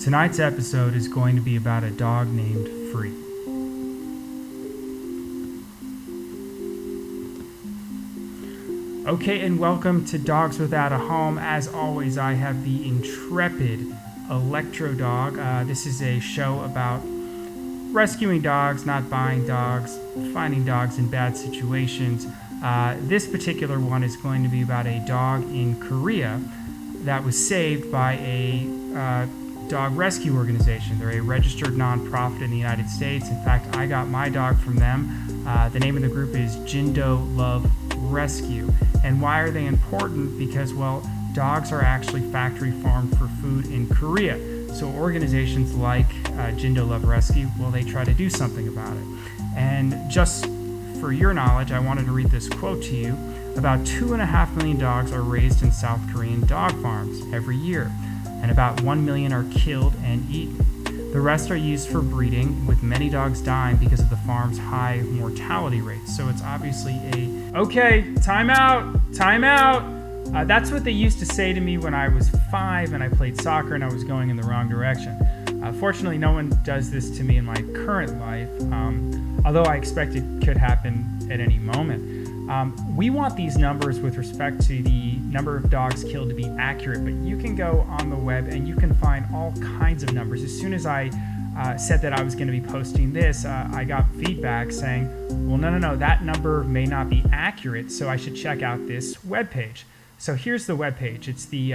Tonight's episode is going to be about a dog named Free. Okay, and welcome to Dogs Without a Home. As always, I have the intrepid Electro Dog. This is a show about rescuing dogs, not buying dogs, finding dogs in bad situations. This particular one is going to be about a dog in Korea that was saved by a dog rescue organization. They're a registered nonprofit in the United States. In fact, I got my dog from them. The name of the group is Jindo Love Rescue. And why are they important? Because, well, dogs are actually factory farmed for food in Korea. So organizations like Jindo Love Rescue, well, they try to do something about it. And just for your knowledge, I wanted to read this quote to you. About 2.5 million dogs are raised in South Korean dog farms every year, and about 1 million are killed and eaten. The rest are used for breeding, with many dogs dying because of the farm's high mortality rates. So it's obviously okay, time out. That's what they used to say to me when I was 5 and I played soccer and I was going in the wrong direction. Fortunately, no one does this to me in my current life, although I expect it could happen at any moment. We want these numbers with respect to the number of dogs killed to be accurate, but you can go on the web and you can find all kinds of numbers. As soon as I said that I was going to be posting this, I got feedback saying, well, no, that number may not be accurate, so I should check out this webpage. So here's the webpage. It's the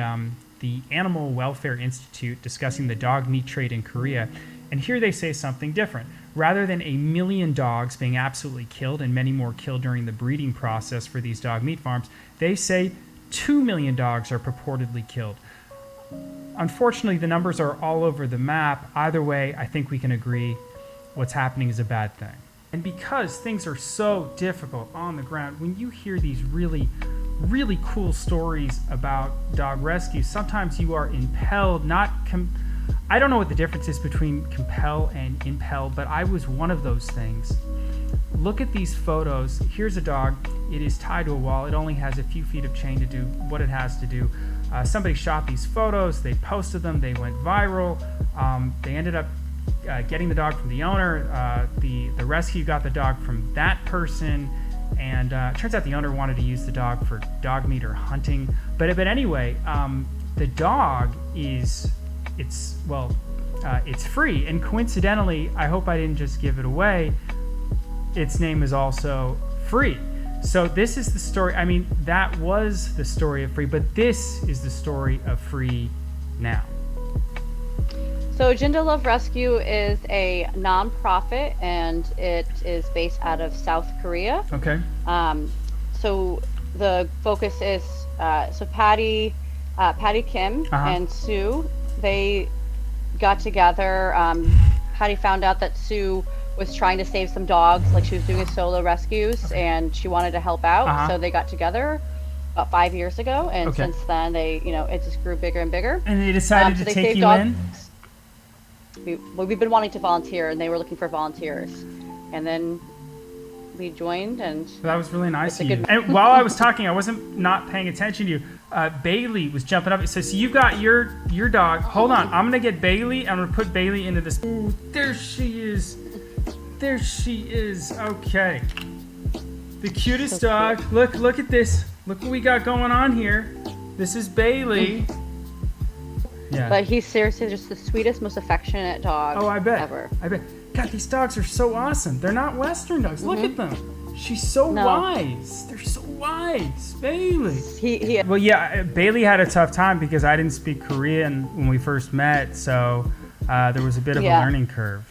Animal Welfare Institute discussing the dog meat trade in Korea. And here they say something different. Rather than 1 million dogs being absolutely killed and many more killed during the breeding process for these dog meat farms, they say 2 million dogs are purportedly killed. Unfortunately, the numbers are all over the map. Either way, I think we can agree what's happening is a bad thing. And because things are so difficult on the ground, when you hear these really cool stories about dog rescue, sometimes you are impelled, I don't know what the difference is between compel and impel, but I was one of those things. Look at these photos. Here's a dog. It is tied to a wall. It only has a few feet of chain to do what it has to do. Somebody shot these photos. They posted them. They went viral. They ended up getting the dog from the owner. The rescue got the dog from that person. And it turns out the owner wanted to use the dog for dog meat or hunting. But anyway, the dog it's free, and coincidentally, I hope I didn't just give it away, its name is also Free. So this is the story. I mean, that was the story of Free, but this is the story of Free now. So Jindo Love Rescue is a nonprofit, and it is based out of South Korea. Okay. So the focus is Patty Kim and Sue. They got together. Patty found out that Sue was trying to save some dogs, like she was doing a solo rescues, and she wanted to help out. So they got together about 5 years ago, and since then they, it just grew bigger and bigger. And they decided to take you in? We've been wanting to volunteer, and they were looking for volunteers, and then we joined, and that was really nice of you. And while I was talking, I wasn't not paying attention to you. Bailey was jumping up. So you got your dog. Hold on, I'm gonna get Bailey. I'm gonna put Bailey into this. Ooh, there she is. Okay, the cutest dog. Look at this. Look what we got going on here. This is Bailey. Yeah. But he's seriously just the sweetest, most affectionate dog. Oh, I bet. Ever. I bet. God, these dogs are so awesome. They're not Western dogs. Look at them. She's so wise. They're so wise. Bailey. Well, yeah, Bailey had a tough time because I didn't speak Korean when we first met, so there was a bit of a learning curve,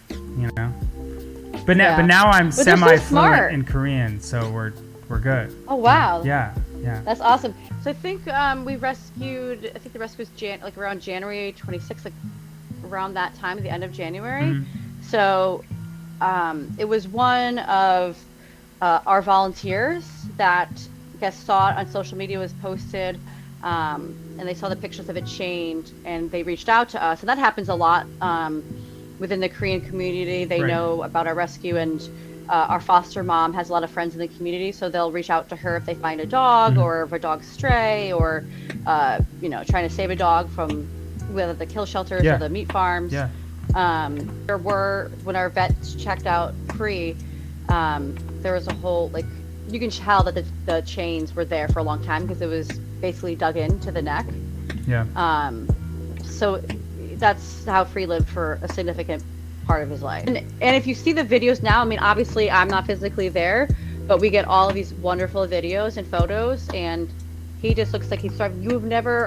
But now I'm semi-fluent in Korean, so we're good. Oh, wow. Yeah. That's awesome. So I think we rescued. I think the rescue was around January 26th, around that time, at the end of January. So it was one of our volunteers that saw it on social media, was posted, and they saw the pictures of it chained, and they reached out to us. And that happens a lot within the Korean community. They know about our rescue, and our foster mom has a lot of friends in the community, so they'll reach out to her if they find a dog or if a dog's stray, or trying to save a dog from whether the kill shelters Yeah. or the meat farms. Yeah. There were, when our vets checked out Free, there was a whole, like, you can tell that the chains were there for a long time because it was basically dug into the neck. Yeah. So that's how Free lived for a significant part of his life. And if you see the videos now, I mean, obviously I'm not physically there, but we get all of these wonderful videos and photos, and he just looks like he's thriving.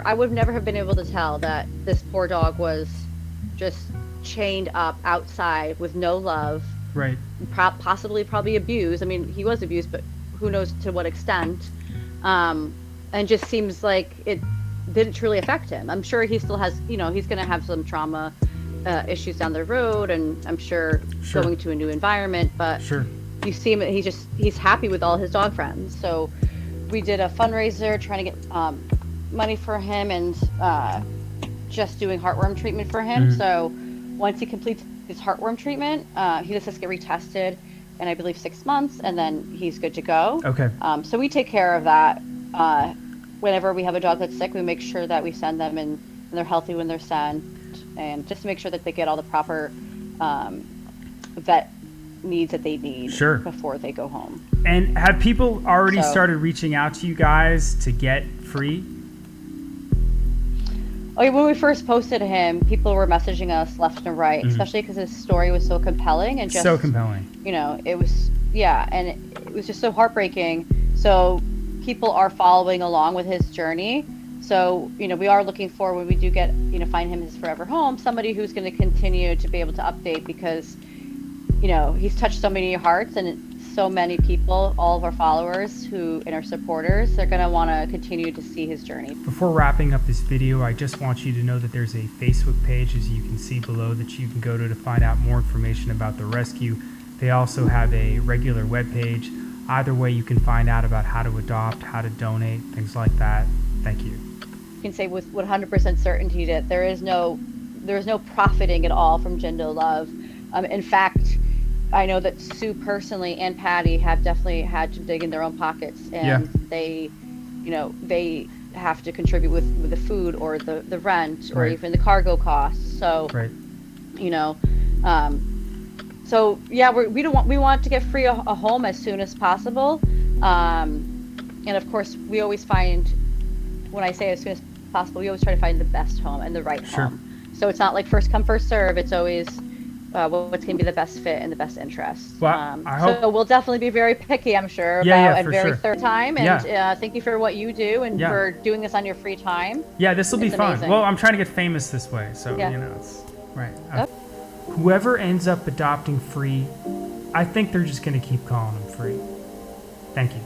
I would never have been able to tell that this poor dog was just chained up outside with no love. Right. Possibly probably abused. I mean, he was abused, but who knows to what extent. And just seems like it didn't truly affect him. I'm sure he still has, he's going to have some trauma issues down the road, and I'm sure going to a new environment, but you see him, he's happy with all his dog friends. So we did a fundraiser trying to get money for him, and just doing heartworm treatment for him. So once he completes his heartworm treatment, he just has to get retested in, I believe, 6 months, and then he's good to go. Okay. So we take care of that. Whenever we have a dog that's sick, we make sure that we send them and they're healthy when they're sent, and just to make sure that they get all the proper vet needs that they need before they go home. And have people already started reaching out to you guys to get Free? Okay, when we first posted him, people were messaging us left and right, especially because his story was so compelling and just so compelling. It was and it was just so heartbreaking. So people are following along with his journey. So we are looking for, when we do get find him his forever home, somebody who's going to continue to be able to update, because he's touched so many hearts and so many people, all of our followers and our supporters, they're going to want to continue to see his journey. Before wrapping up this video, I just want you to know that there's a Facebook page, as you can see below, that you can go to find out more information about the rescue. They also have a regular web page. Either way, you can find out about how to adopt, how to donate, things like that. Thank you. You can say with 100% certainty that there is no profiting at all from Jindo Love. In fact, I know that Sue personally and Patty have definitely had to dig in their own pockets, and they have to contribute with the food or the rent or even the cargo costs. So, so yeah, we want to get Free a home as soon as possible. And of course, we always find, when I say as soon as possible, we always try to find the best home and the right home. So it's not like first come, first serve. It's always what's going to be the best fit and the best interest. Well, I hope... So we'll definitely be very picky, I'm sure, and very third time. And thank you for what you do and for doing this on your free time. Yeah, this will be fun. Amazing. Well, I'm trying to get famous this way, so it's right. Whoever ends up adopting Free, I think they're just going to keep calling him Free. Thank you.